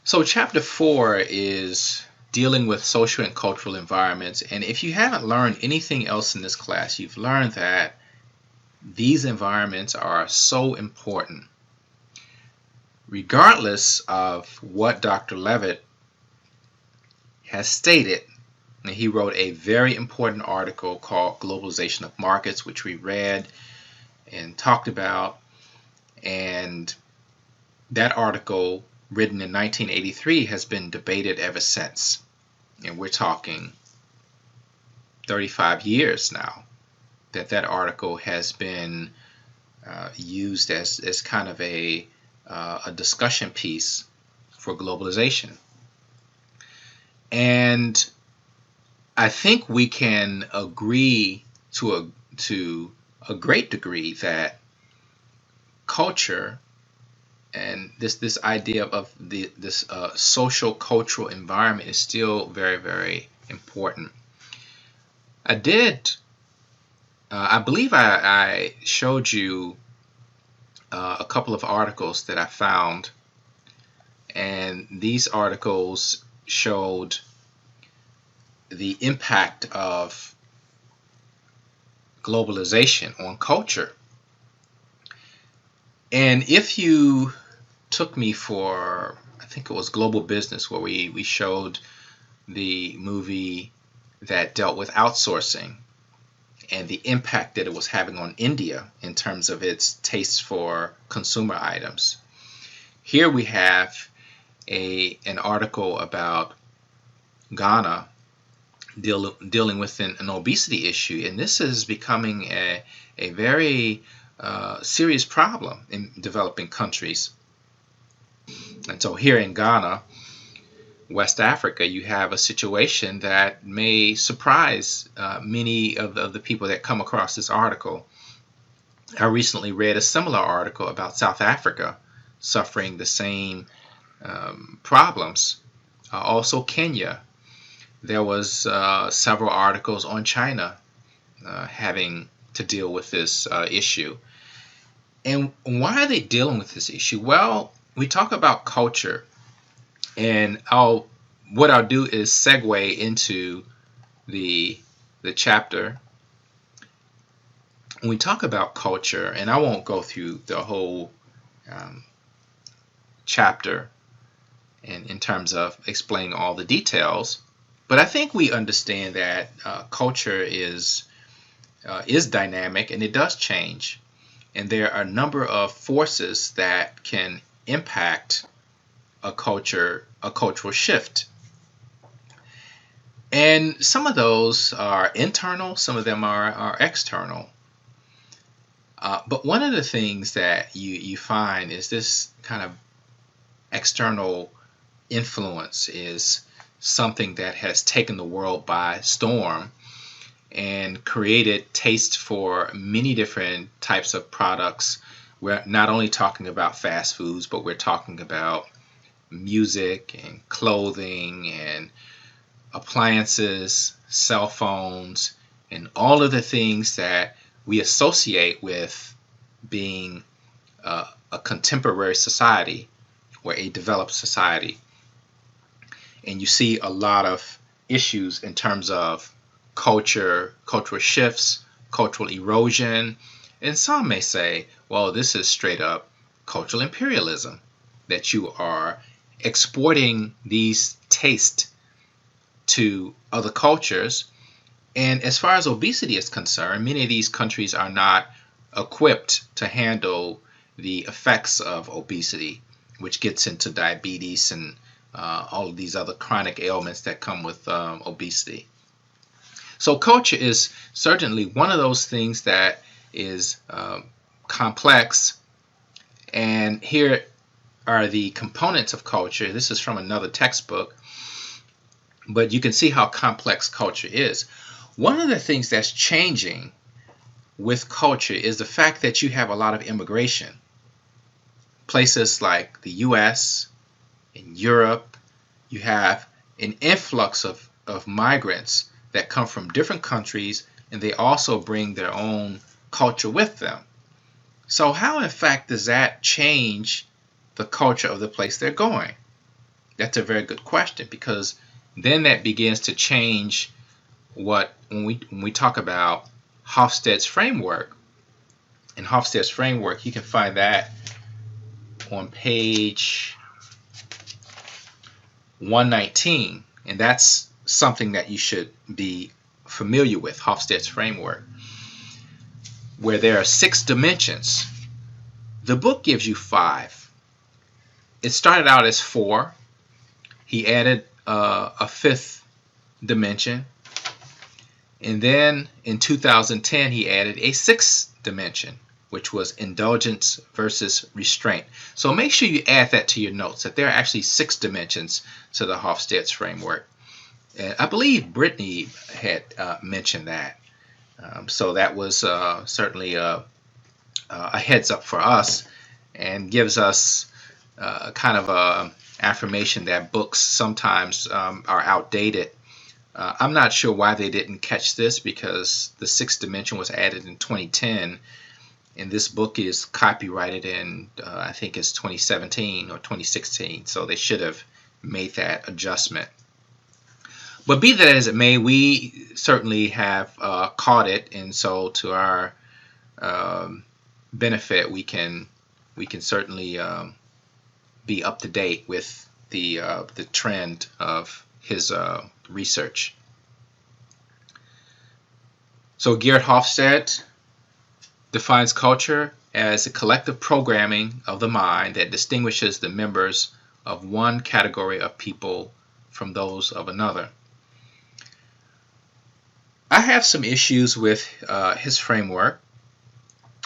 So chapter 4 is dealing with social and cultural environments. And if you haven't learned anything else in this class, you've learned that these environments are so important. Regardless of what Dr. Levitt has stated, and he wrote a very important article called Globalization of Markets, which we read and talked about. And that article, written in 1983, has been debated ever since. And we're talking 35 years now that article has been used as kind of a discussion piece for globalization. And I think we can agree to a great degree that culture and this idea of this social cultural environment is still very, very important. I believe I showed you a couple of articles that I found, and these articles showed the impact of globalization on culture. And if you took me for, I think it was Global Business, where we showed the movie that dealt with outsourcing and the impact that it was having on India in terms of its taste for consumer items. Here we have an article about Ghana dealing with an obesity issue, and this is becoming a very serious problem in developing countries. And so here in Ghana, West Africa, you have a situation that may surprise many of the people that come across this article. I recently read a similar article about South Africa suffering the same problems. Also Kenya. There was several articles on China having to deal with this issue. And why are they dealing with this issue? Well, we talk about culture, and what I'll do is segue into the chapter. When we talk about culture, and I won't go through the whole chapter in terms of explaining all the details, but I think we understand that culture is dynamic and it does change, and there are a number of forces that can impact a cultural shift. And some of those are internal, some of them are external. But one of the things that you find is this kind of external influence is something that has taken the world by storm and created taste for many different types of products. We're not only talking about fast foods, but we're talking about music and clothing and appliances, cell phones, and all of the things that we associate with being a contemporary society or a developed society. And you see a lot of issues in terms of cultural shifts, cultural erosion, and some may say, well, this is straight up cultural imperialism, that you are exporting these tastes to other cultures. And as far as obesity is concerned, many of these countries are not equipped to handle the effects of obesity, which gets into diabetes and all of these other chronic ailments that come with obesity. So culture is certainly one of those things that is complex. And here are the components of culture. This is from another textbook, but you can see how complex culture is. One of the things that's changing with culture is the fact that you have a lot of immigration. Places like the US, in Europe, you have an influx of migrants that come from different countries, and they also bring their own culture with them. So how, in fact, does that change the culture of the place they're going? That's a very good question, because then that begins to change what, when we talk about Hofstede's framework. In Hofstede's framework, you can find that on page 119, and that's something that you should be familiar with, Hofstede's framework, where there are 6 dimensions. The book gives you 5. It started out as 4. He added a 5th dimension, and then in 2010 he added a 6th dimension, which was indulgence versus restraint. So make sure you add that to your notes, that there are actually 6 dimensions to the Hofstede's framework. And I believe Brittany had mentioned that. So that was certainly a heads up for us, and gives us kind of a affirmation that books sometimes are outdated. I'm not sure why they didn't catch this, because the 6th dimension was added in 2010, and this book is copyrighted in I think it's 2017 or 2016, so they should have made that adjustment. But be that as it may, we certainly have caught it, and so to our benefit, we can certainly be up to date with the trend of his research. So Geert Hofstede defines culture as a collective programming of the mind that distinguishes the members of one category of people from those of another. I have some issues with his framework.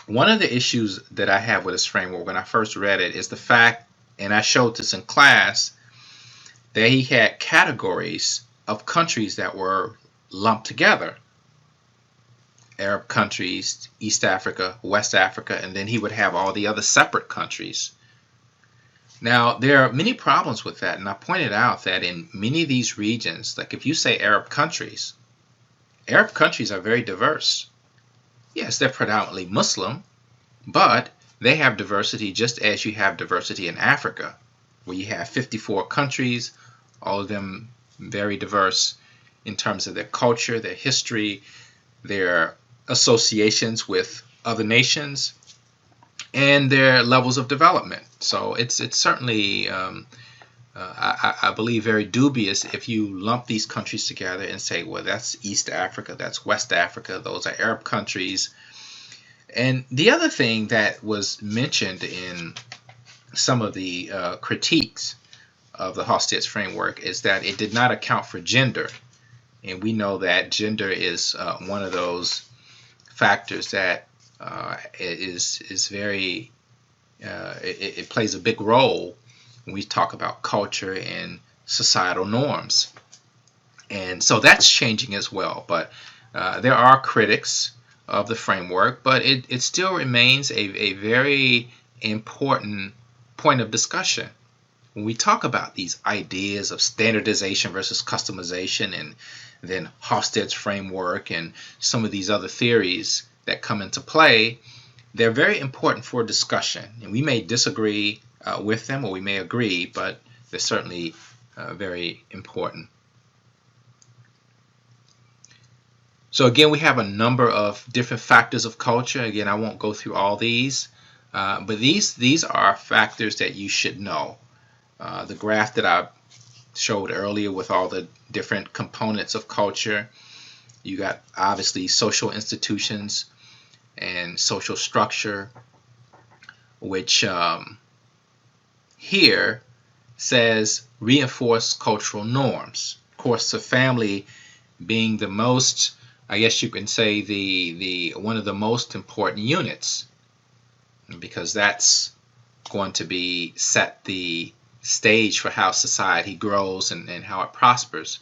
One of the issues that I have with his framework when I first read it is the fact, and I showed this in class, that he had categories of countries that were lumped together. Arab countries, East Africa, West Africa, and then he would have all the other separate countries. Now, there are many problems with that, and I pointed out that in many of these regions, like if you say Arab countries are very diverse. Yes, they're predominantly Muslim, but they have diversity just as you have diversity in Africa, where you have 54 countries, all of them very diverse in terms of their culture, their history, their associations with other nations, and their levels of development. So it's certainly, I believe, very dubious if you lump these countries together and say, well, that's East Africa, that's West Africa, those are Arab countries. And the other thing that was mentioned in some of the critiques of the Hofstede's framework is that it did not account for gender. And we know that gender is one of those factors that is very, it plays a big role when we talk about culture and societal norms. And so that's changing as well. But there are critics of the framework, but it still remains a very important point of discussion. When we talk about these ideas of standardization versus customization, and then Hofstede's framework and some of these other theories that come into play, they're very important for discussion. And we may disagree with them, or we may agree, but they're certainly very important. So again, we have a number of different factors of culture. Again, I won't go through all these, but these are factors that you should know. The graph that I showed earlier with all the different components of culture, you got obviously social institutions and social structure, which here says reinforce cultural norms. Of course, the family being the most, I guess you can say, the one of the most important units, because that's going to be set the stage for how society grows and how it prospers.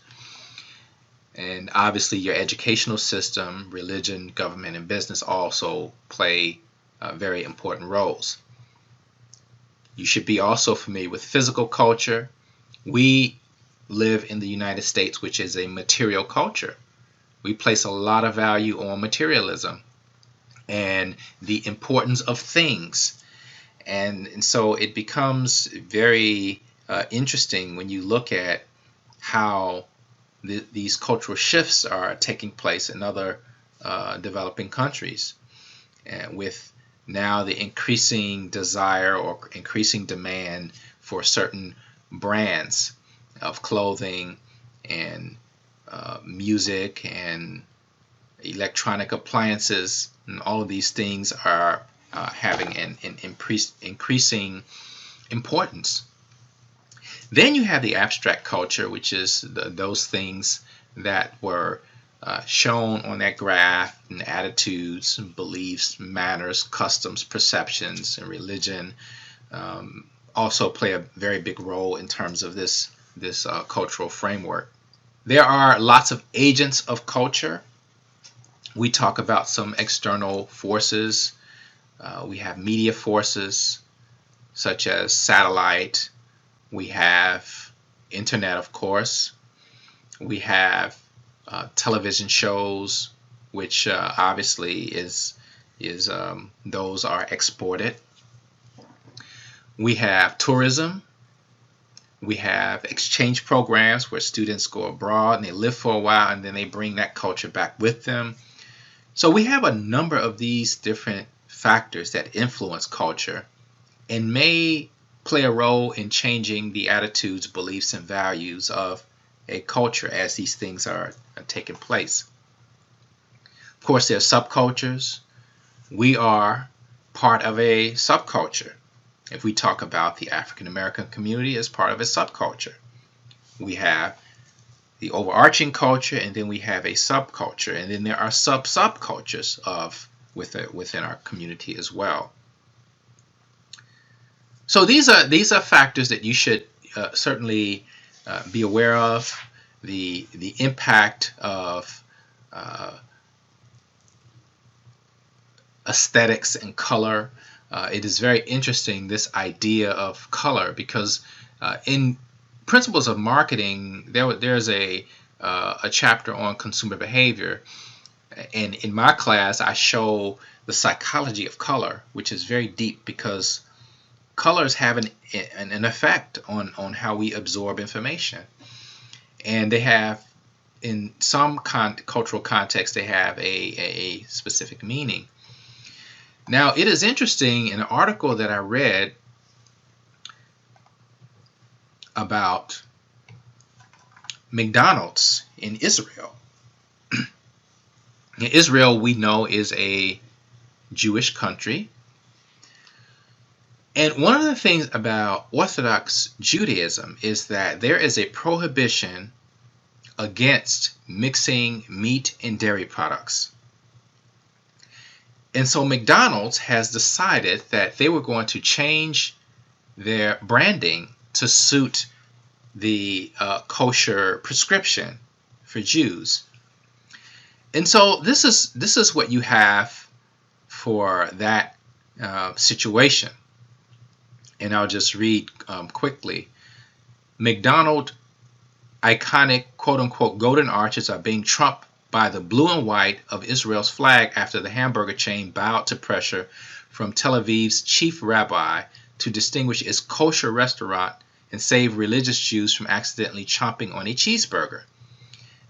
And obviously your educational system, religion, government, and business also play very important roles. You should be also familiar with physical culture. We live in the United States, which is a material culture. We place a lot of value on materialism and the importance of things. And so it becomes very interesting when you look at how these cultural shifts are taking place in other developing countries, and with now the increasing desire or increasing demand for certain brands of clothing and music and electronic appliances, and all of these things are having an increasing importance. Then you have the abstract culture, which is those things that were shown on that graph, and attitudes, and beliefs, manners, customs, perceptions, and religion also play a very big role in terms of this cultural framework. There are lots of agents of culture. We talk about some external forces. We have media forces such as satellite. We have internet, of course. We have television shows, which obviously is those are exported. We have tourism. We have exchange programs where students go abroad and they live for a while and then they bring that culture back with them. So we have a number of these different factors that influence culture and may play a role in changing the attitudes, beliefs, and values of a culture as these things are taking place. Of course, there are subcultures. We are part of a subculture. If we talk about the African American community as part of a subculture, we have the overarching culture, and then we have a subculture, and then there are subcultures within our community as well. So these are factors that you should certainly be aware of. The impact of aesthetics and color. It is very interesting, this idea of color, because in Principles of Marketing, there's a chapter on consumer behavior, and in my class I show the psychology of color, which is very deep, because colors have an effect on how we absorb information, and they have, in some cultural contexts, they have a specific meaning. Now, it is interesting, in an article that I read about McDonald's in Israel. Israel, we know, is a Jewish country. And one of the things about Orthodox Judaism is that there is a prohibition against mixing meat and dairy products. And so McDonald's has decided that they were going to change their branding to suit the kosher prescription for Jews. And so this is what you have for that situation. And I'll just read quickly. McDonald's iconic quote-unquote golden arches are being trumped by the blue and white of Israel's flag after the hamburger chain bowed to pressure from Tel Aviv's chief rabbi to distinguish its kosher restaurant and save religious Jews from accidentally chomping on a cheeseburger.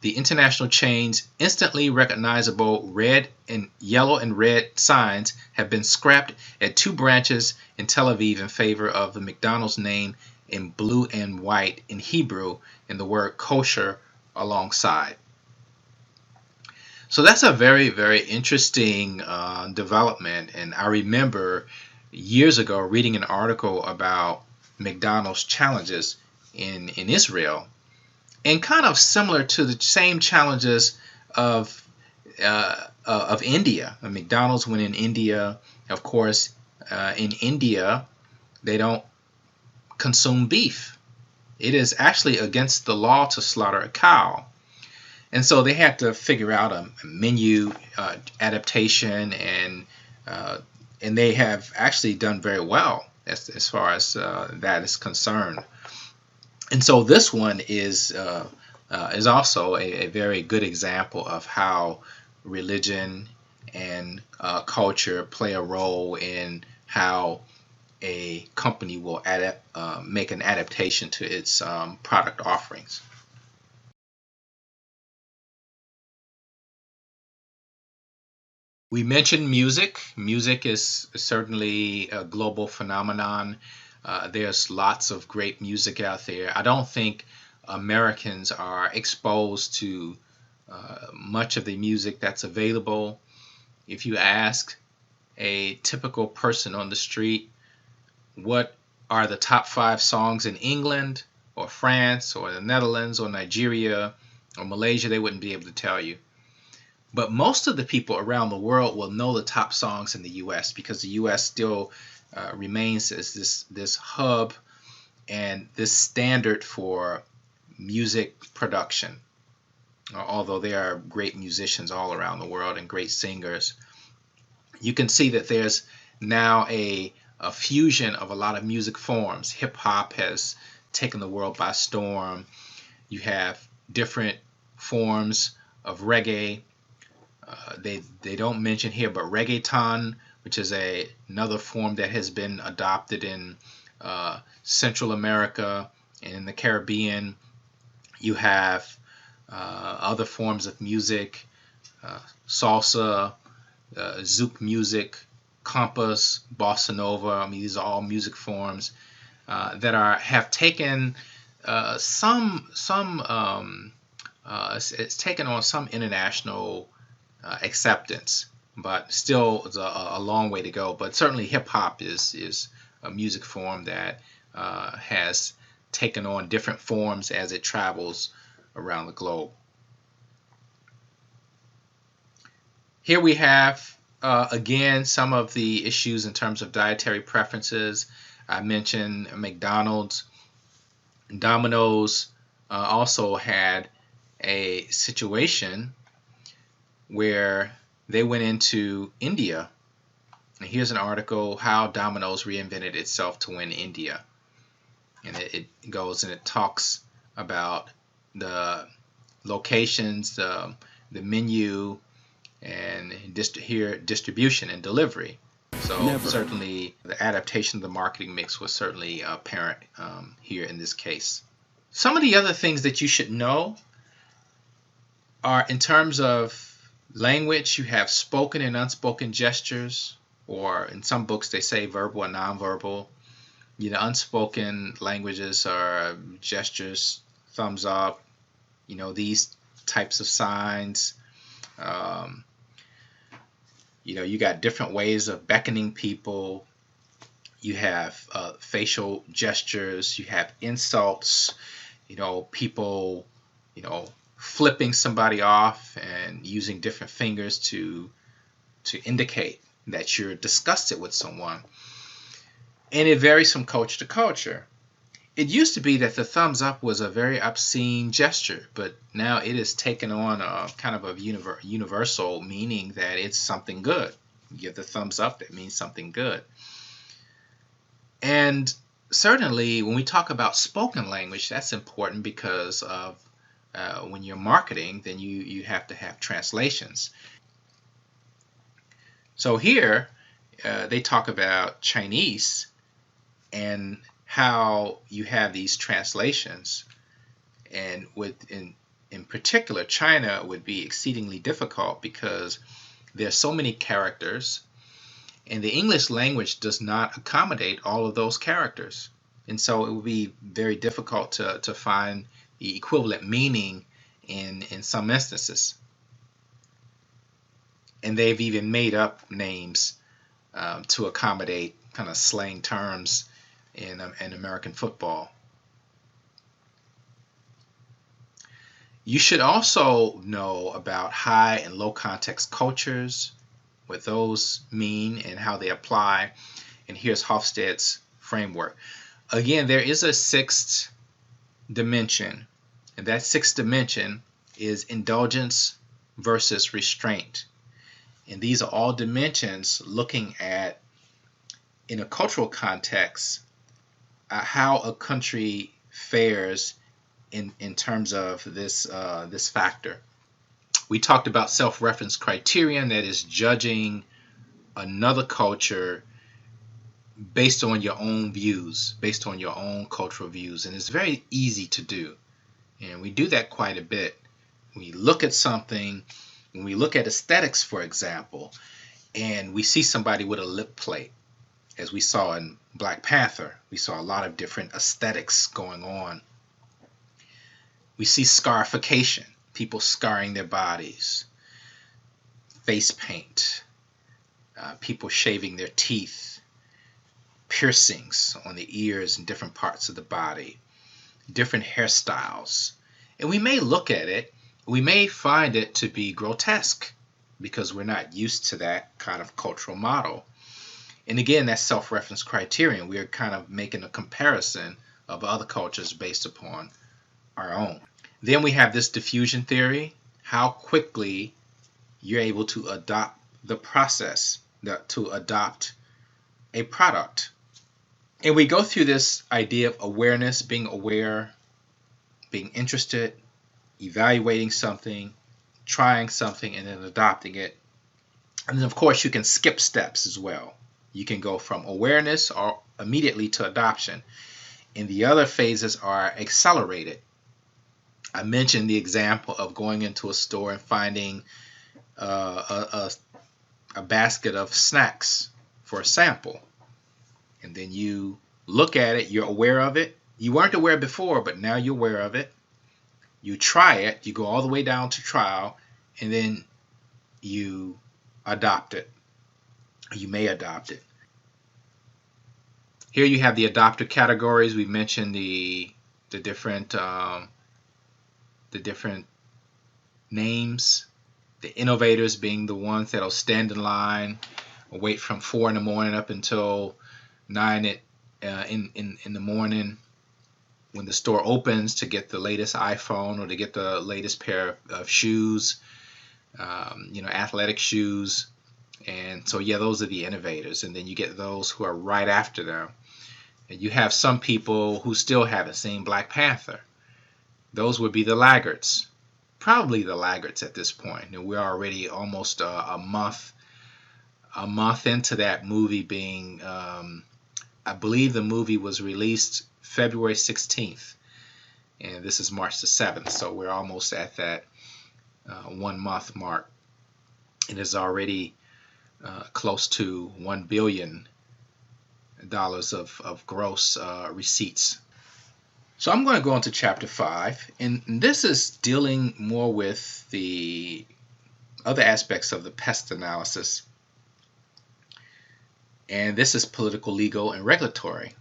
The international chain's instantly recognizable red and yellow and red signs have been scrapped at 2 branches in Tel Aviv in favor of the McDonald's name in blue and white in Hebrew and the word kosher alongside. So that's a very, very interesting development. And I remember years ago reading an article about McDonald's challenges in Israel, and kind of similar to the same challenges of India. McDonald's, when in India, of course, in India, they don't consume beef. It is actually against the law to slaughter a cow. And so they had to figure out a menu adaptation, and they have actually done very well as far as that is concerned. And so this one is also a very good example of how religion and culture play a role in how a company will make an adaptation to its product offerings. We mentioned music. Music is certainly a global phenomenon. There's lots of great music out there. I don't think Americans are exposed to much of the music that's available. If you ask a typical person on the street, what are the top 5 songs in England or France or the Netherlands or Nigeria or Malaysia, they wouldn't be able to tell you. But most of the people around the world will know the top songs in the U.S. because the U.S. still remains as this hub and this standard for music production. Although there are great musicians all around the world and great singers, you can see that there's now a fusion of a lot of music forms. Hip hop has taken the world by storm. You have different forms of reggae. They don't mention here, but reggaeton, which is another form that has been adopted in Central America and in the Caribbean. You have other forms of music, salsa, zouk music, compas, bossa nova. I mean, these are all music forms that have taken it's taken on some international acceptance, but still it's a long way to go. But certainly hip hop is a music form that has taken on different forms as it travels around the globe. Here we have again some of the issues in terms of dietary preferences. I mentioned McDonald's. Domino's also had a situation where they went into India. And here's an article, How Domino's Reinvented Itself to Win India. And it goes and it talks about the locations, the menu, and distribution and delivery. So certainly the adaptation of the marketing mix was certainly apparent here in this case. Some of the other things that you should know are in terms of language. You have spoken and unspoken gestures, or in some books they say verbal and nonverbal. Unspoken languages are gestures, thumbs up, these types of signs. You got different ways of beckoning people. You have facial gestures. You have insults. People, flipping somebody off and using different fingers to indicate that you're disgusted with someone. And it varies from culture to culture. It used to be that the thumbs up was a very obscene gesture, but now it has taken on a kind of a universal meaning that it's something good. You give the thumbs up, that means something good. And certainly when we talk about spoken language, that's important because of when you're marketing, then you have to have translations. So here they talk about Chinese and how you have these translations, and in particular China would be exceedingly difficult because there's so many characters, and the English language does not accommodate all of those characters, and so it would be very difficult to find the equivalent meaning in some instances. And they've even made up names to accommodate kind of slang terms in American football. You should also know about high and low context cultures, what those mean and how they apply. And here's Hofstede's framework. Again, there is a sixth dimension, and that sixth dimension is indulgence versus restraint. And these are all dimensions looking at, in a cultural context, how a country fares in terms of this factor. We talked about self-reference criterion, that is judging another culture based on your own views, based on your own cultural views. And it's very easy to do. And we do that quite a bit. We look at something, when we look at aesthetics, for example, and we see somebody with a lip plate, as we saw in Black Panther, we saw a lot of different aesthetics going on. We see scarification, people scarring their bodies, face paint, people shaving their teeth, piercings on the ears and different parts of the body, different hairstyles. And we may look at it, we may find it to be grotesque because we're not used to that kind of cultural model. And again, that's self-reference criterion. We're kind of making a comparison of other cultures based upon our own. Then we have this diffusion theory, how quickly you're able to adopt the process, to adopt a product. And we go through this idea of awareness, being aware, being interested, evaluating something, trying something, and then adopting it. And then, of course, you can skip steps as well. You can go from awareness or immediately to adoption. And the other phases are accelerated. I mentioned the example of going into a store and finding a basket of snacks for a sample. And then you look at it, you're aware of it. You weren't aware before, but now you're aware of it. You try it, you go all the way down to trial, and then you adopt it. You may adopt it. Here you have the adopter categories. We mentioned the different names. The innovators being the ones that'll stand in line, or wait from 4 in the morning up until 9 in the morning when the store opens to get the latest iPhone or to get the latest pair of shoes, athletic shoes. And so, yeah, those are the innovators. And then you get those who are right after them. And you have some people who still haven't seen Black Panther. Those would be the laggards. Probably the laggards at this point. And we're already almost a month into that movie being, I believe the movie was released February 16th. And this is March the 7th. So we're almost at that 1 month mark. It is already close to $1 billion of gross receipts. So I'm going to go into chapter 5, and this is dealing more with the other aspects of the pest analysis. And this is political, legal, and regulatory.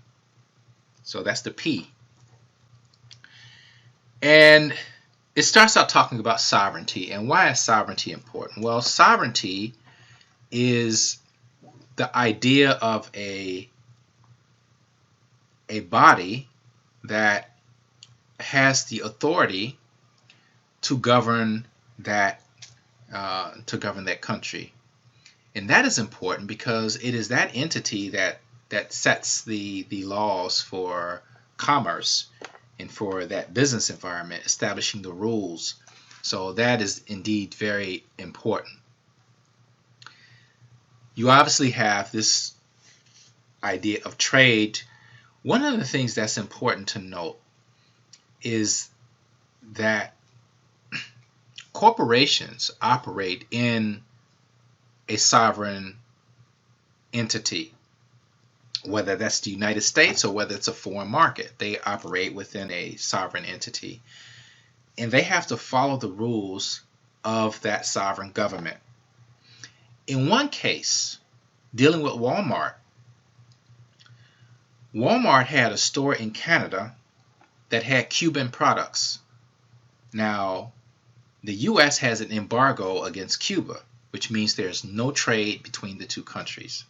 So that's the P. And it starts out talking about sovereignty. And why is sovereignty important? Well, sovereignty is the idea of a body that has the authority to govern that country. And that is important because it is that entity that sets the laws for commerce and for that business environment, establishing the rules. So that is indeed very important. You obviously have this idea of trade. One of the things that's important to note is that corporations operate in a sovereign entity, whether that's the United States or whether it's a foreign market. They operate within a sovereign entity, and they have to follow the rules of that sovereign government. In one case, dealing with Walmart had a store in Canada that had Cuban products. Now, the U.S. has an embargo against Cuba, which means there's no trade between the two countries.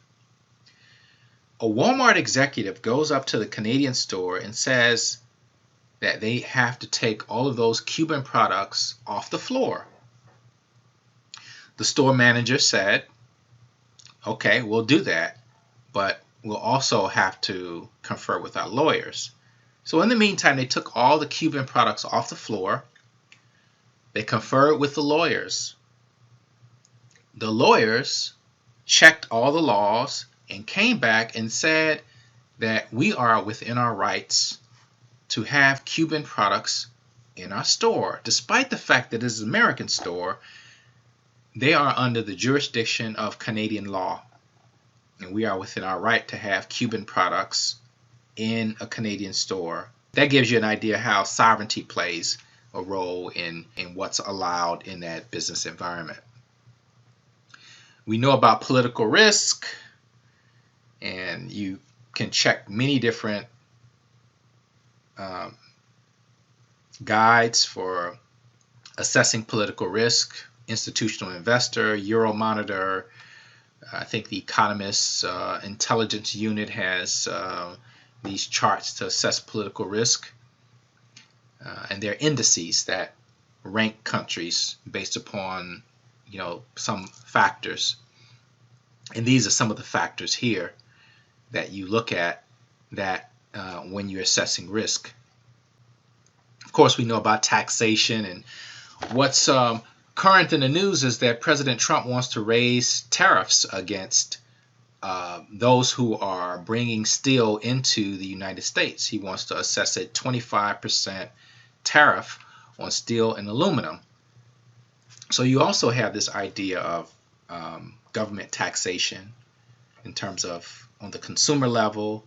A Walmart executive goes up to the Canadian store and says that they have to take all of those Cuban products off the floor. The store manager said, okay, we'll do that, but we'll also have to confer with our lawyers. So in the meantime, they took all the Cuban products off the floor. They conferred with the lawyers. The lawyers checked all the laws, and came back and said that we are within our rights to have Cuban products in our store. Despite the fact that it's an American store, they are under the jurisdiction of Canadian law, and we are within our right to have Cuban products in a Canadian store. That gives you an idea how sovereignty plays a role in what's allowed in that business environment. We know about political risk, and you can check many different guides for assessing political risk. Institutional Investor, Euromonitor, I think the Economist's intelligence unit has these charts to assess political risk, and they're indices that rank countries based upon some factors. And these are some of the factors here that you look at that when you're assessing risk. Of course, we know about taxation, and what's current in the news is that President Trump wants to raise tariffs against those who are bringing steel into the United States. He wants to assess a 25% tariff on steel and aluminum. So you also have this idea of government taxation in terms of on the consumer level,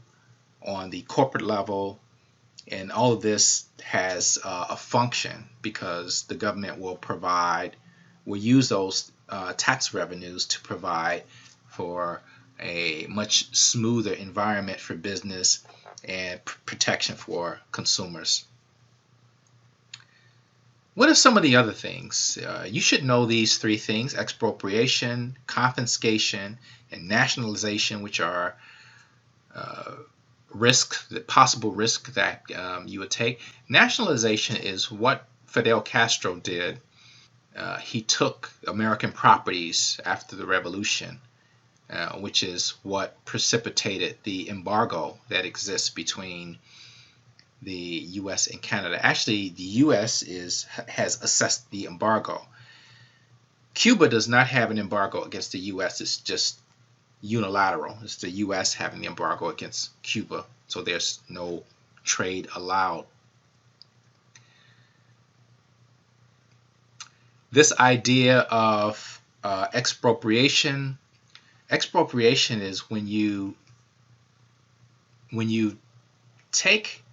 on the corporate level, and all of this has a function because the government will use those tax revenues to provide for a much smoother environment for business and protection for consumers. What are some of the other things? You should know these three things: expropriation, confiscation, and nationalization, which are the possible risk that you would take. Nationalization is what Fidel Castro did. He took American properties after the revolution, which is what precipitated the embargo that exists between the U.S. and Canada. Actually, the U.S. has assessed the embargo. Cuba does not have an embargo against the U.S. It's just unilateral. It's the U.S. having the embargo against Cuba, so there's no trade allowed. This idea of expropriation is when you take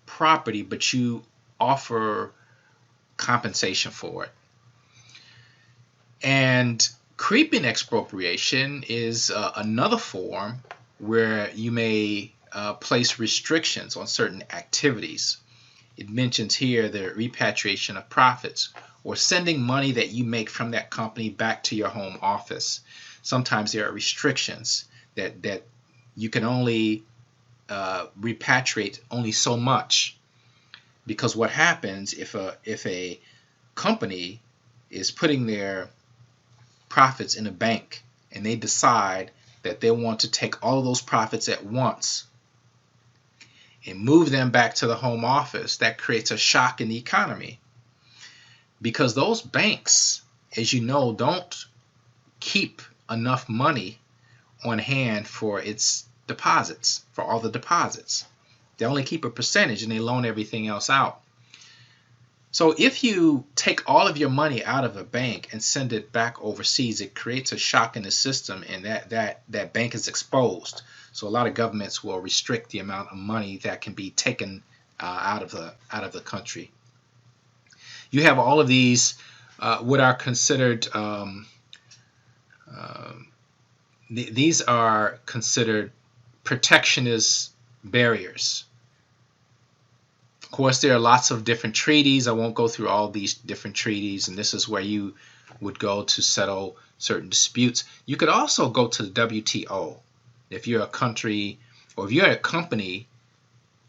property but you offer compensation for it. And creeping expropriation is another form where you may place restrictions on certain activities. It mentions here the repatriation of profits or sending money that you make from that company back to your home office. Sometimes there are restrictions that you can only repatriate only so much, because what happens if a company is putting their profits in a bank and they decide that they want to take all of those profits at once and move them back to the home office, that creates a shock in the economy, because those banks, as you know, don't keep enough money on hand for its deposits, for all the deposits. They only keep a percentage and they loan everything else out. So if you take all of your money out of a bank and send it back overseas, it creates a shock in the system, and that bank is exposed. So a lot of governments will restrict the amount of money that can be taken out of the country. You have all of these what are considered these are considered protectionist barriers. Of course, there are lots of different treaties. I won't go through all these different treaties, and this is where you would go to settle certain disputes. You could also go to the WTO. If you're a country or if you're a company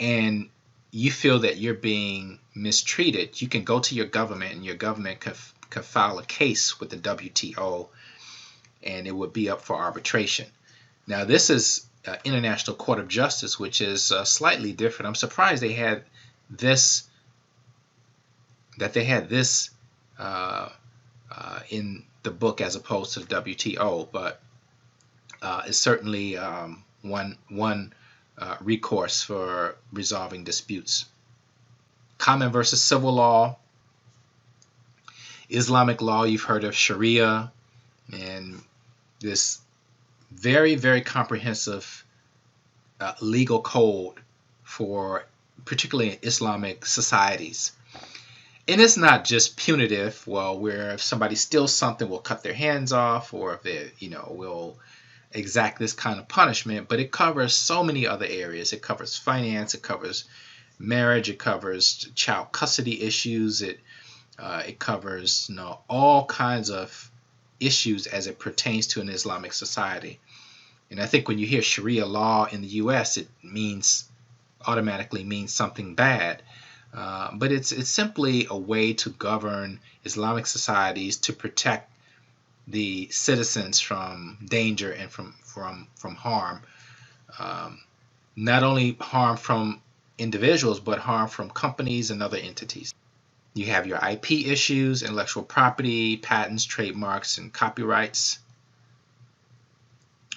and you feel that you're being mistreated, you can go to your government, and your government could file a case with the WTO, and it would be up for arbitration. Now, this is International Court of Justice, which is slightly different. I'm surprised they had this in the book as opposed to the WTO, but is certainly one recourse for resolving disputes. Common versus civil law. Islamic law, you've heard of Sharia, and this very, very comprehensive legal code for particularly Islamic societies. And it's not just punitive, well, where if somebody steals something, we'll cut their hands off, or if they, will exact this kind of punishment, but it covers so many other areas. It covers finance, it covers marriage, it covers child custody issues, it covers all kinds of issues as it pertains to an Islamic society. And I think when you hear Sharia law in the U.S., it automatically means something bad. But it's simply a way to govern Islamic societies to protect the citizens from danger and from harm. Not only harm from individuals, but harm from companies and other entities. You have your IP issues, intellectual property, patents, trademarks, and copyrights,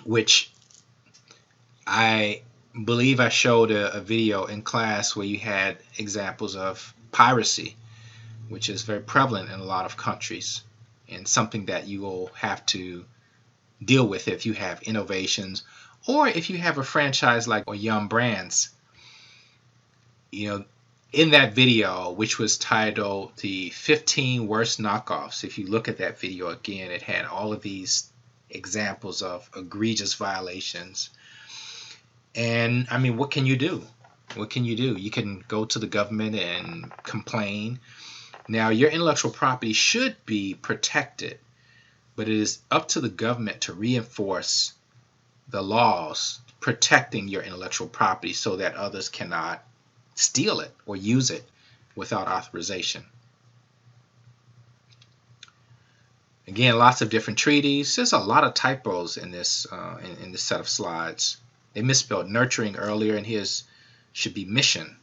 which I believe I showed a video in class where you had examples of piracy, which is very prevalent in a lot of countries, and something that you will have to deal with if you have innovations, or if you have a franchise like Yum Brands. In that video, which was titled the 15 worst knockoffs, if you look at that video again, it had all of these examples of egregious violations. And I mean, what can you do? What can you do? You can go to the government and complain. Now, your intellectual property should be protected, but it is up to the government to reinforce the laws protecting your intellectual property so that others cannot steal it or use it without authorization. Again, lots of different treaties. There's a lot of typos in this in this set of slides. They misspelled nurturing earlier, and here's should be mission.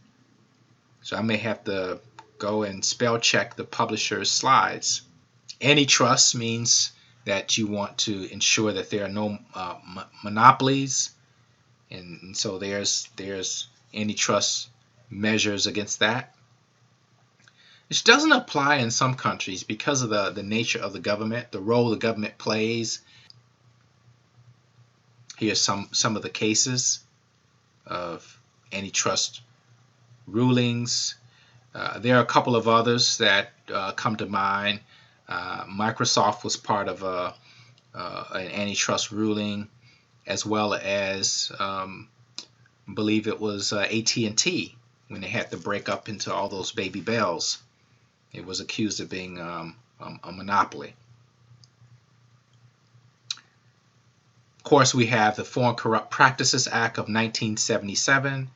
So I may have to go and spell check the publisher's slides. Antitrust means that you want to ensure that there are no monopolies, and so there's antitrust measures against that, which doesn't apply in some countries because of the nature of the government, the role the government plays. Here's some of the cases of antitrust rulings. There are a couple of others that come to mind. Microsoft was part of an antitrust ruling, as well as I believe it was AT&T when they had to break up into all those baby bells. It was accused of being a monopoly. Of course, we have the Foreign Corrupt Practices Act of 1977,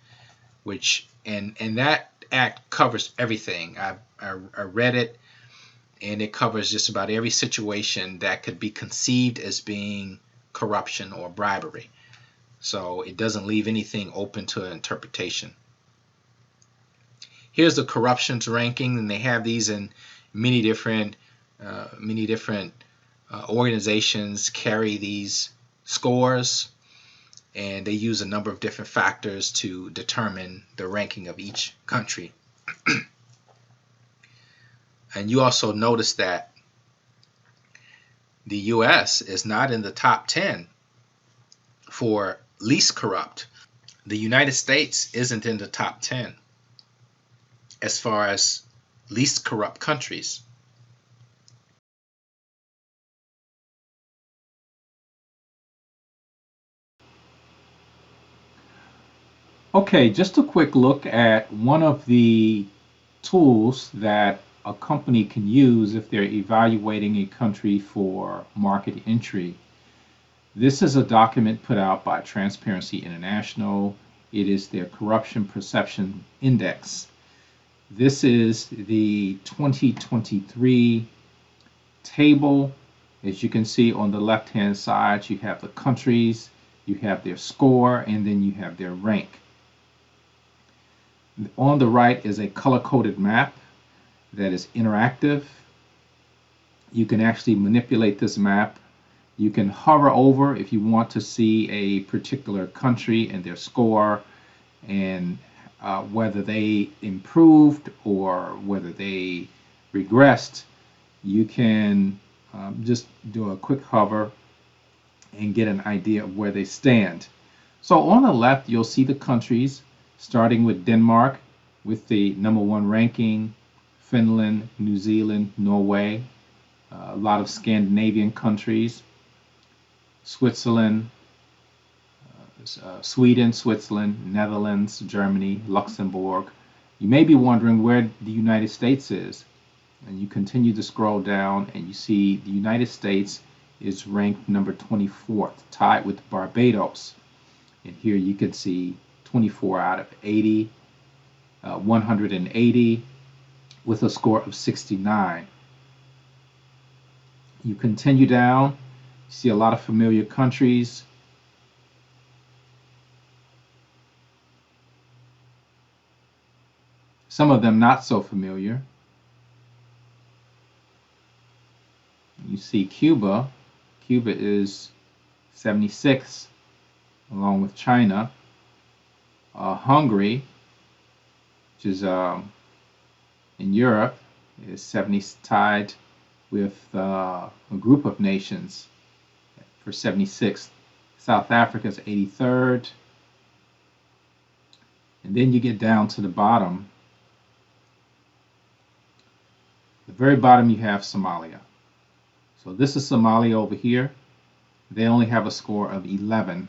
which and that act covers everything. I read it, and it covers just about every situation that could be conceived as being corruption or bribery. So it doesn't leave anything open to interpretation. Here's the corruptions ranking, and they have these in many different organizations carry these scores, and they use a number of different factors to determine the ranking of each country. And you also notice that the U.S. is not in the top 10 for least corrupt. The United States isn't in the top 10 as far as least corrupt countries. Okay, just a quick look at one of the tools that a company can use if they're evaluating a country for market entry. This is a document put out by Transparency International. It is their Corruption Perception Index. This is the 2023 table. As you can see on the left-hand side, you have the countries, you have their score, and then you have their rank. On the right is a color-coded map that is interactive. You can actually manipulate this map. You can hover over if you want to see a particular country and their score, and whether they improved or whether they regressed. You can just do a quick hover and get an idea of where they stand. So on the left, you'll see the countries, starting with Denmark with the #1 ranking, Finland, New Zealand, Norway, a lot of Scandinavian countries, Switzerland, Sweden, Switzerland, Netherlands, Germany, Luxembourg. You may be wondering where the United States is. And you continue to scroll down and you see the United States is ranked number 24th, tied with Barbados. And here you can see 24 out of 80, 180 with a score of 69. You continue down, you see a lot of familiar countries. Some of them not so familiar. You see Cuba. Cuba is 76, along with China. Hungary, which is in Europe, is 70, tied with a group of nations for 76th. South Africa is 83rd. And then you get down to the bottom. The very bottom you have Somalia. So this is Somalia over here. They only have a score of 11.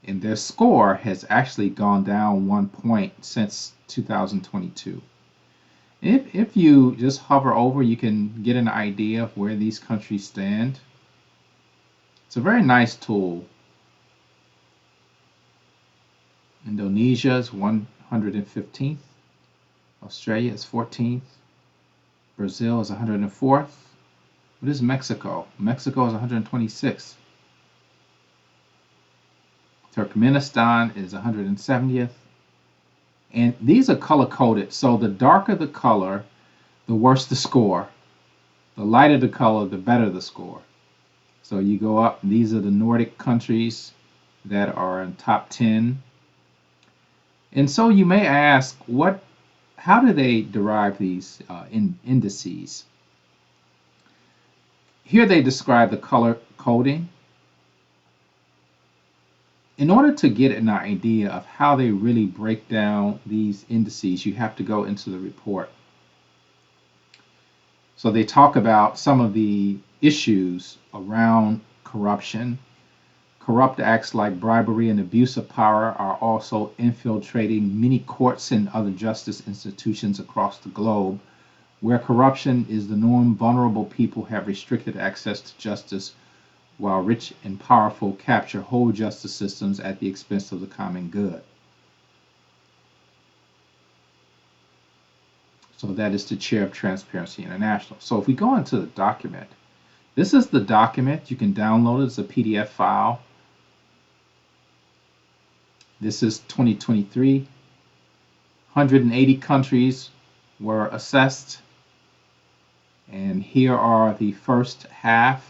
And their score has actually gone down 1 point since 2022. If you just hover over, you can get an idea of where these countries stand. It's a very nice tool. Indonesia is 115th. Australia is 14th. Brazil is 104th. What is Mexico? Mexico is 126th. Turkmenistan is 170th. And these are color-coded, so the darker the color, the worse the score. The lighter the color, the better the score. So you go up, these are the Nordic countries that are in top 10. And so you may ask, how do they derive these indices? Here they describe the color coding. In order to get an idea of how they really break down these indices, you have to go into the report. So they talk about some of the issues around corruption. Corrupt acts like bribery and abuse of power are also infiltrating many courts and other justice institutions across the globe. Where corruption is the norm, vulnerable people have restricted access to justice, while rich and powerful capture whole justice systems at the expense of the common good. So that is the chair of Transparency International. So if we go into the document, this is the document. You can download it as a PDF file. This is 2023. 180 countries were assessed. And here are the first half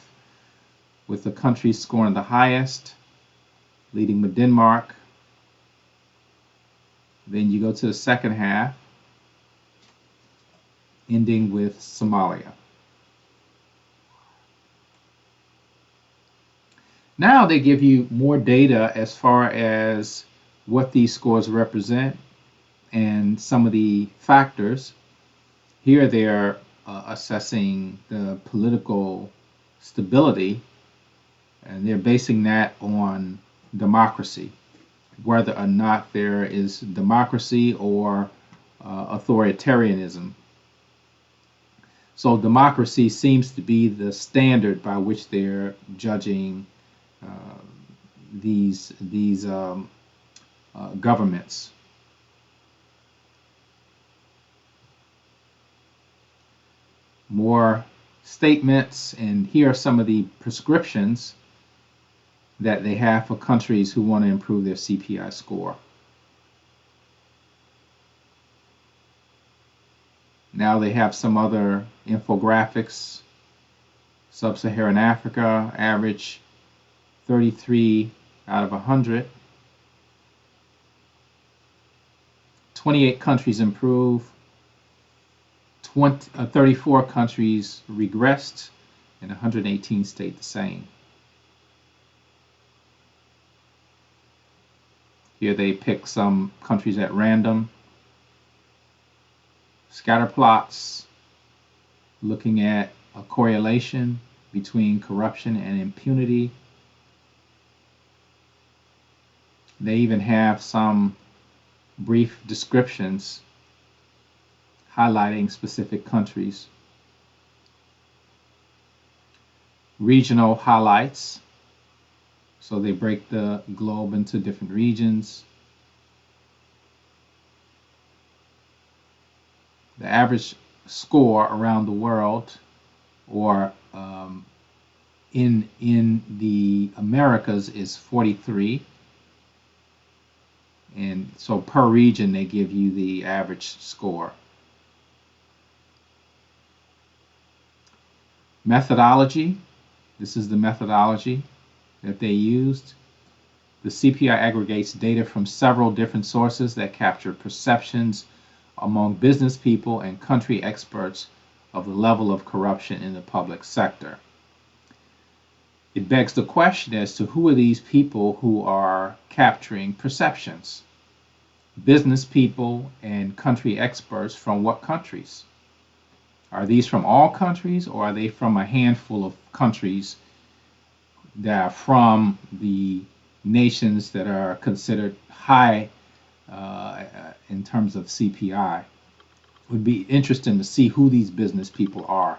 with the countries scoring the highest, leading with Denmark. Then you go to the second half, ending with Somalia. Now they give you more data as far as what these scores represent and some of the factors. Here they're assessing the political stability, and they're basing that on democracy, whether or not there is democracy or authoritarianism. So democracy seems to be the standard by which they're judging these governments. More statements, and here are some of the prescriptions that they have for countries who want to improve their CPI score. Now they have some other infographics. Sub-Saharan Africa, average 33 out of 100. 28 countries improve, 34 countries regressed, and 118 stayed the same. Here they pick some countries at random. Scatter plots looking at a correlation between corruption and impunity. They even have some brief descriptions highlighting specific countries. Regional highlights. So they break the globe into different regions. The average score around the world, or in the Americas, is 43. And so per region, they give you the average score. Methodology. This is the methodology that they used. The CPI aggregates data from several different sources that capture perceptions among business people and country experts of the level of corruption in the public sector. It begs the question as to who are these people who are capturing perceptions? Business people and country experts from what countries? Are these from all countries, or are they from a handful of countries that are from the nations that are considered high in terms of CPI? It would be interesting to see who these business people are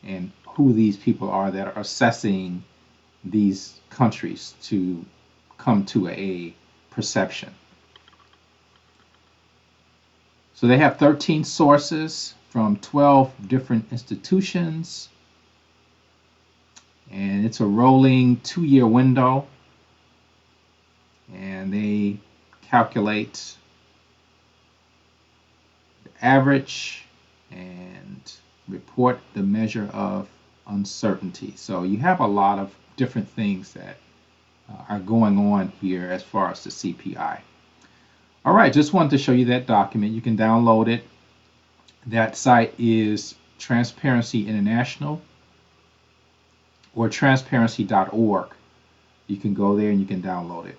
and who these people are that are assessing these countries to come to a perception. So they have 13 sources from 12 different institutions, and it's a rolling 2-year window, and they calculate the average and report the measure of uncertainty. So you have a lot of different things that are going on here as far as the CPI. All right, just wanted to show you that document. You can download it. That site is Transparency International or transparency.org. You can go there and you can download it.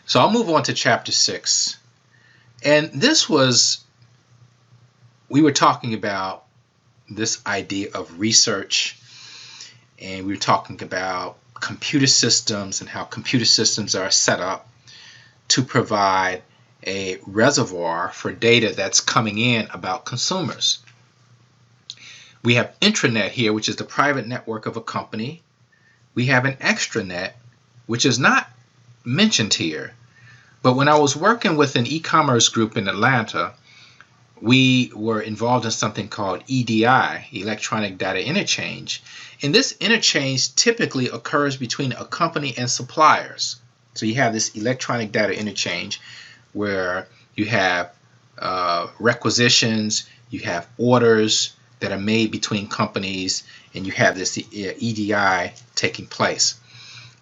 So I'll move on to chapter 6. And we were talking about this idea of research, and we were talking about computer systems and how computer systems are set up to provide a reservoir for data that's coming in about consumers. We have intranet here, which is the private network of a company. We have an extranet, which is not mentioned here. But when I was working with an e-commerce group in Atlanta, we were involved in something called EDI, Electronic Data Interchange. And this interchange typically occurs between a company and suppliers. So you have this electronic data interchange where you have requisitions, you have orders that are made between companies, and you have this EDI taking place.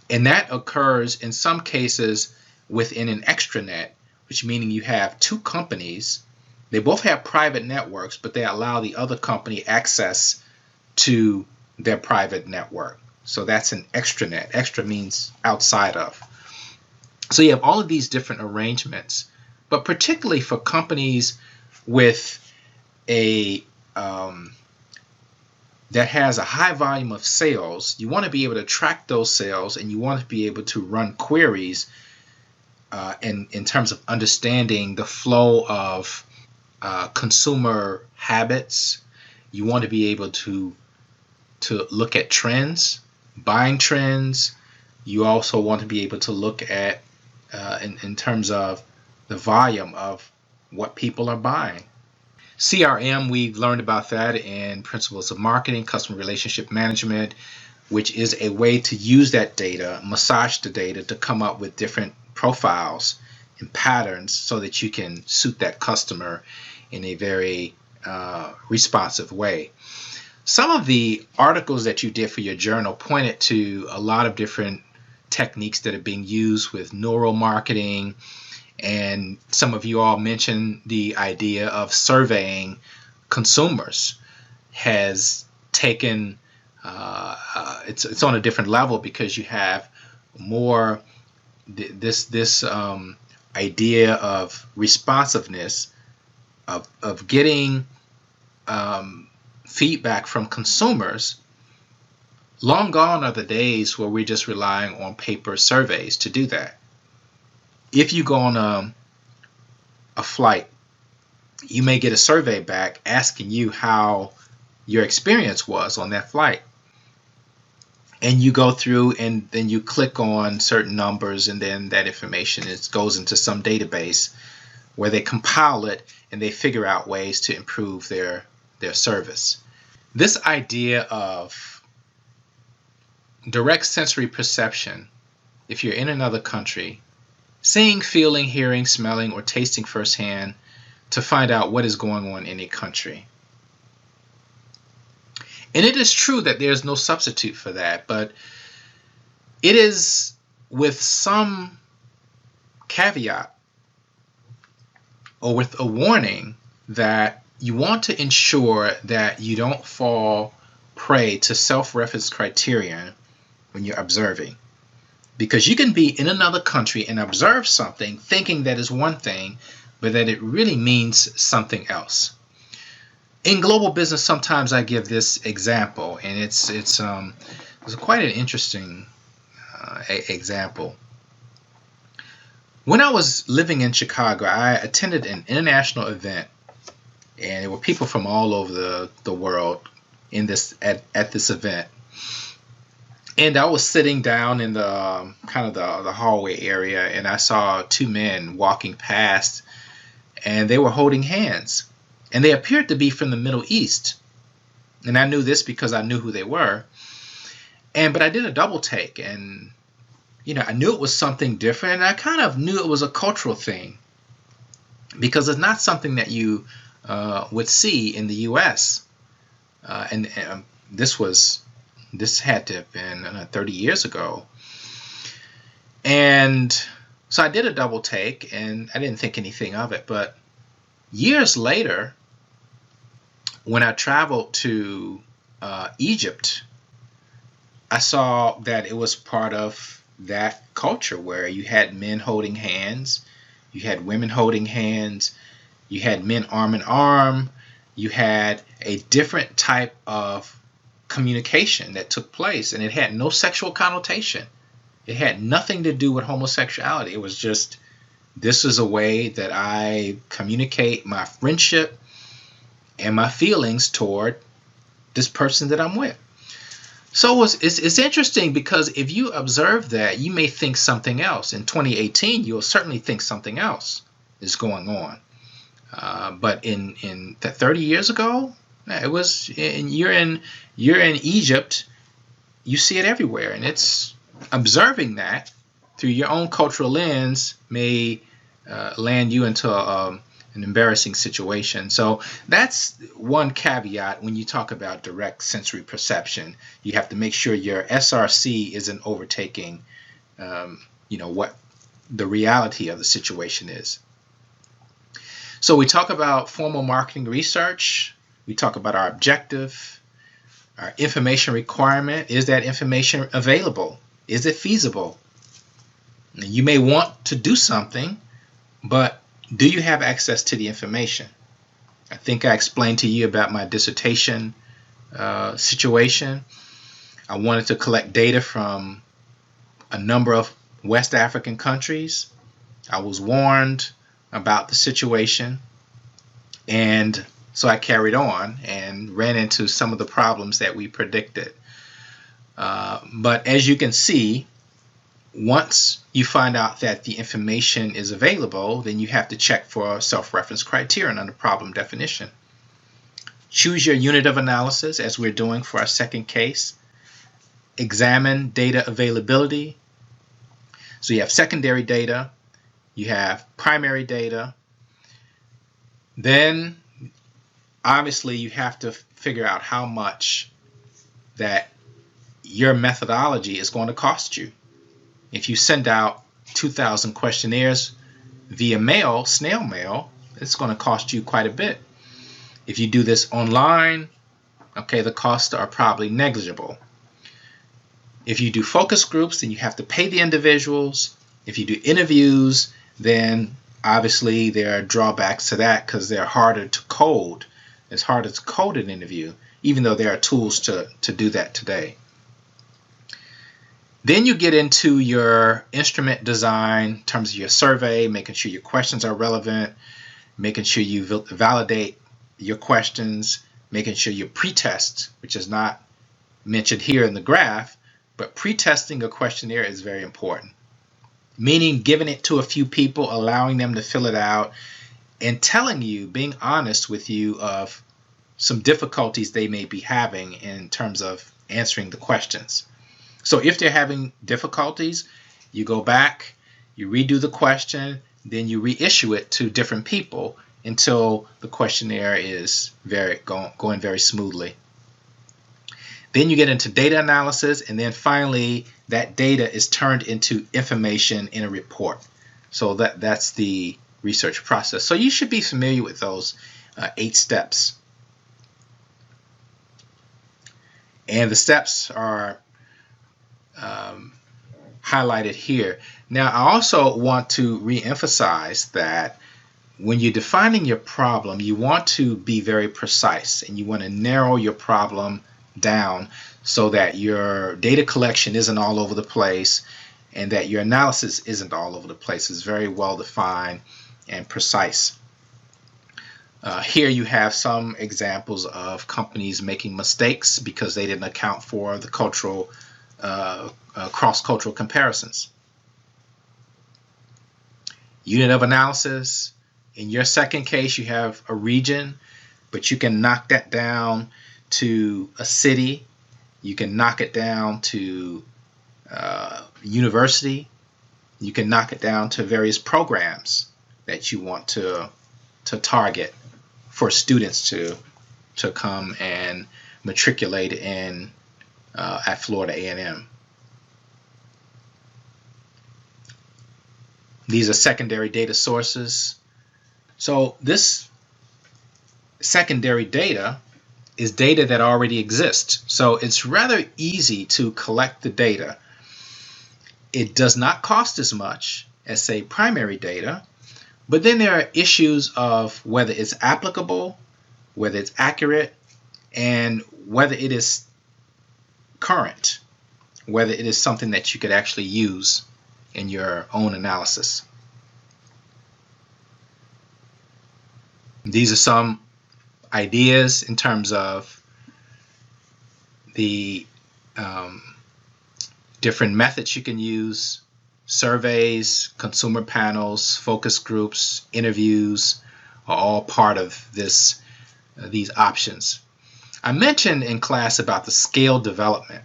And that occurs in some cases within an extranet, which meaning you have two companies. They both have private networks, but they allow the other company access to their private network. So that's an extranet. Extra means outside of. So you have all of these different arrangements, but particularly for companies with a that has a high volume of sales, you want to be able to track those sales, and you want to be able to run queries in terms of understanding the flow of consumer habits. You want to be able to look at trends, buying trends. You also want to be able to look at in terms of the volume of what people are buying. CRM, we learned about that in Principles of Marketing, Customer Relationship Management. which is a way to use that data, massage the data to come up with different profiles and patterns so that you can suit that customer in a very responsive way. Some of the articles that you did for your journal pointed to a lot of different techniques that are being used with neuromarketing, and some of you all mentioned the idea of surveying consumers has taken it's on a different level, because you have more this idea of responsiveness, of getting feedback from consumers. Long gone are the days where we're just relying on paper surveys to do that. If you go on a flight, you may get a survey back asking you how your experience was on that flight. And you go through and then you click on certain numbers, and then that information goes into some database where they compile it and they figure out ways to improve their service. This idea of direct sensory perception, if you're in another country, seeing, feeling, hearing, smelling, or tasting firsthand to find out what is going on in a country. And it is true that there's no substitute for that, but it is with some caveat or with a warning that you want to ensure that you don't fall prey to self-reference criterion when you're observing. Because you can be in another country and observe something thinking that is one thing, but that it really means something else. In global business, sometimes I give this example, and it's quite an interesting example. When I was living in Chicago, I attended an international event, and there were people from all over the world in this at this event. And I was sitting down in the kind of the hallway area, and I saw two men walking past, and they were holding hands. And they appeared to be from the Middle East. And I knew this because I knew who they were. But I did a double take, and I knew it was something different, and I kind of knew it was a cultural thing, because it's not something that you would see in the U.S. And this had to have been 30 years ago. And so I did a double take, and I didn't think anything of it. But years later, when I traveled to Egypt, I saw that it was part of that culture where you had men holding hands, you had women holding hands, you had men arm in arm, you had a different type of communication that took place, and it had no sexual connotation. It had nothing to do with homosexuality. It was just, this is a way that I communicate my friendship and my feelings toward this person that I'm with. So it's interesting, because if you observe that, you may think something else. In 2018, you'll certainly think something else is going on. But in 30 years ago, it was. You're in Egypt, you see it everywhere, and it's observing that through your own cultural lens may land you into an embarrassing situation. So that's one caveat when you talk about direct sensory perception. You have to make sure your SRC isn't overtaking, what the reality of the situation is. So we talk about formal marketing research. We talk about our objective, our information requirement. Is that information available? Is it feasible? You may want to do something, but do you have access to the information? I think I explained to you about my dissertation situation. I wanted to collect data from a number of West African countries. I was warned about the situation, and so I carried on and ran into some of the problems that we predicted. But as you can see, once you find out that the information is available, then you have to check for self-reference criterion under problem definition. Choose your unit of analysis, as we're doing for our second case. examine data availability. So you have secondary data, you have primary data. Then obviously you have to figure out how much that your methodology is going to cost you. If you send out 2,000 questionnaires via mail, snail mail, it's going to cost you quite a bit. If you do this online, okay, the costs are probably negligible. If you do focus groups, then you have to pay the individuals. If you do interviews, then obviously there are drawbacks to that because they're harder to code. It's harder to code an interview, even though there are tools to do that today. Then you get into your instrument design in terms of your survey, making sure your questions are relevant, making sure you validate your questions, making sure you pretest, which is not mentioned here in the graph, but pretesting a questionnaire is very important. Meaning giving it to a few people, allowing them to fill it out, and telling you, being honest with you of some difficulties they may be having in terms of answering the questions. So if they're having difficulties, you go back, you redo the question, then you reissue it to different people until the questionnaire is going very smoothly. Then you get into data analysis, and then finally that data is turned into information in a report. So that's the research process. So you should be familiar with those 8 steps. And the steps are highlighted here. Now, I also want to re-emphasize that when you're defining your problem, you want to be very precise, and you want to narrow your problem down so that your data collection isn't all over the place and that your analysis isn't all over the place. It's very well defined and precise. Here you have some examples of companies making mistakes because they didn't account for the cultural cross-cultural comparisons. Unit of analysis. In your second case, you have a region, but you can knock that down to a city. You can knock it down to university. You can knock it down to various programs that you want to target for students to come and matriculate in at Florida A&M. These are secondary data sources. So this secondary data is data that already exists. So it's rather easy to collect the data. It does not cost as much as, say, primary data, but then there are issues of whether it's applicable, whether it's accurate, and whether it is current, whether it is something that you could actually use in your own analysis. These are some ideas in terms of the different methods you can use: surveys, consumer panels, focus groups, interviews are all part of this these options. I mentioned in class about the scale development.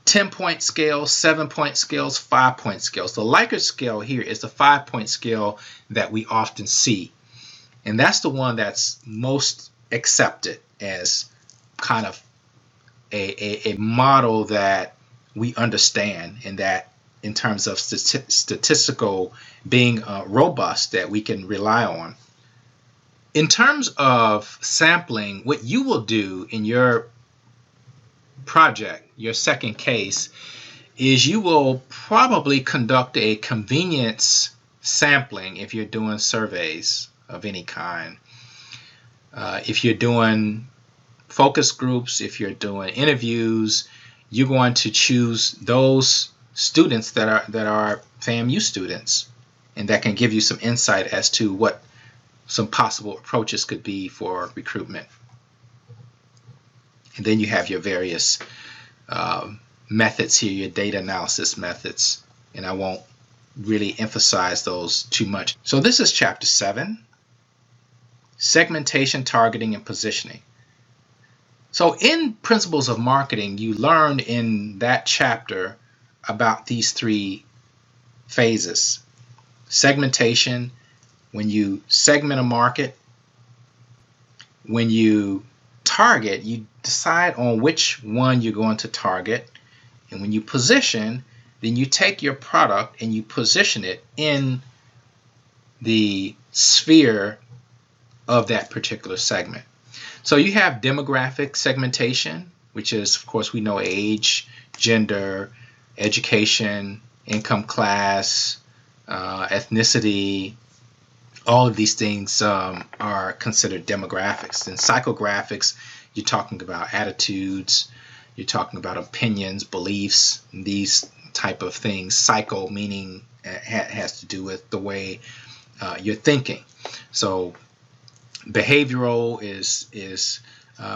10-point scales, 7-point scales, 5-point scales. The Likert scale here is the 5-point scale that we often see. And that's the one that's most accepted as kind of a model that we understand, and that in terms of statistical being robust, that we can rely on. In terms of sampling, what you will do in your project, your second case, is you will probably conduct a convenience sampling if you're doing surveys of any kind. If you're doing focus groups, if you're doing interviews, you're going to choose those students that are FAMU students, and that can give you some insight as to what some possible approaches could be for recruitment. And then you have your various methods here, your data analysis methods, and I won't really emphasize those too much. So this is chapter 7, segmentation, targeting, and positioning. So in Principles of Marketing, you learned in that chapter about these three phases. Segmentation, when you segment a market. When you target, you decide on which one you're going to target. And when you position, then you take your product and you position it in the sphere of that particular segment. So you have demographic segmentation, which is, of course, we know age, gender, education, income class, ethnicity. All of these things are considered demographics. In psychographics, you're talking about attitudes, you're talking about opinions, beliefs, these type of things. Psycho meaning has to do with the way you're thinking. So behavioral is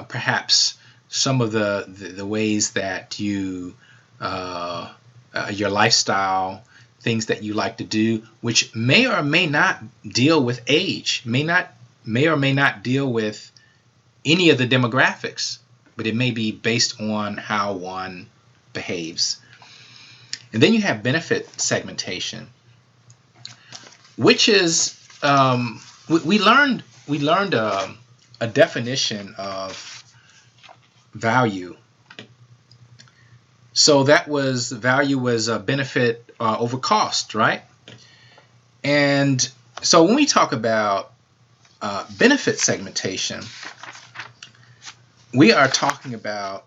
perhaps some of the ways that you your lifestyle, things that you like to do, which may or may not deal with age, may or may not deal with any of the demographics, but it may be based on how one behaves. And then you have benefit segmentation, which is we learned a definition of value. So that was value was a benefit over cost, right? And so when we talk about benefit segmentation, we are talking about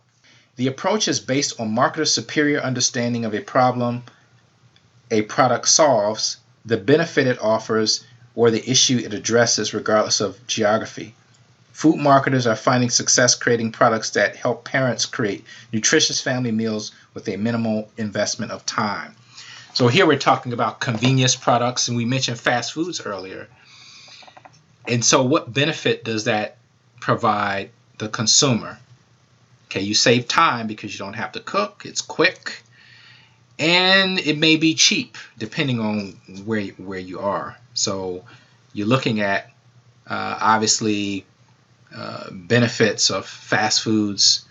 the approach is based on marketer's superior understanding of a problem a product solves, the benefit it offers, or the issue it addresses, regardless of geography. Food marketers are finding success creating products that help parents create nutritious family meals with a minimal investment of time. So here we're talking about convenience products, and we mentioned fast foods earlier. And so what benefit does that provide the consumer? Okay, you save time because you don't have to cook, it's quick, and it may be cheap depending on where you are. So you're looking at obviously benefits of fast foods,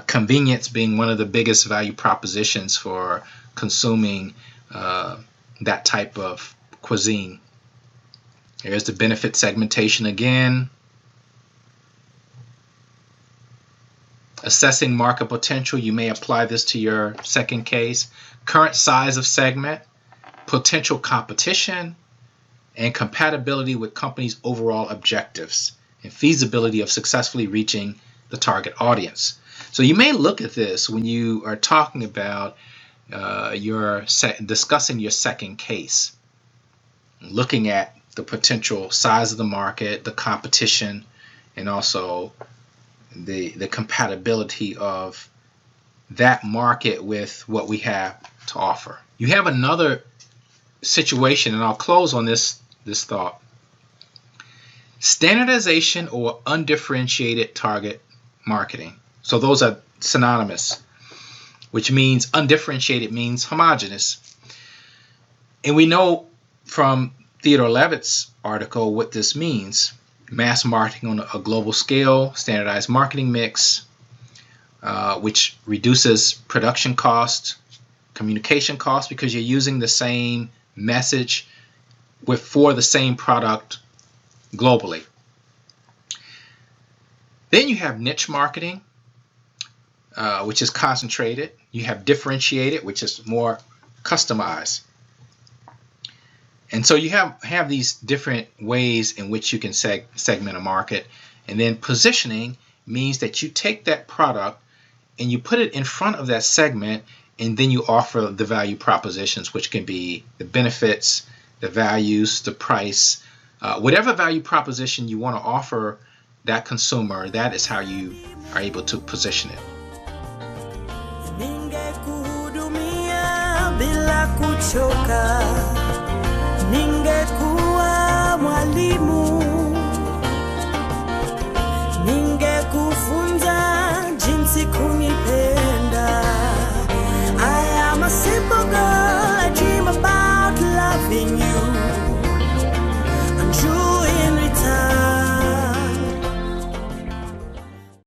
convenience being one of the biggest value propositions for consuming that type of cuisine. Here's the benefit segmentation again. Assessing market potential, you may apply this to your second case. Current size of segment, potential competition, and compatibility with companies' overall objectives and feasibility of successfully reaching the target audience. So you may look at this when you are talking about discussing your second case, looking at the potential size of the market, the competition, and also the compatibility of that market with what we have to offer. You have another situation, and I'll close on this thought. Standardization or undifferentiated target marketing. So those are synonymous, which means undifferentiated means homogeneous. And we know from Theodore Levitt's article what this means. Mass marketing on a global scale, standardized marketing mix, which reduces production cost, communication cost, because you're using the same message for the same product globally. Then you have niche marketing, which is concentrated. You have differentiated, which is more customized. And so you have these different ways in which you can segment a market. And then positioning means that you take that product and you put it in front of that segment, and then you offer the value propositions, which can be the benefits, the values, the price, whatever value proposition you want to offer that consumer. That is how you are able to position it. Ningekuhudumia bila kuchoka.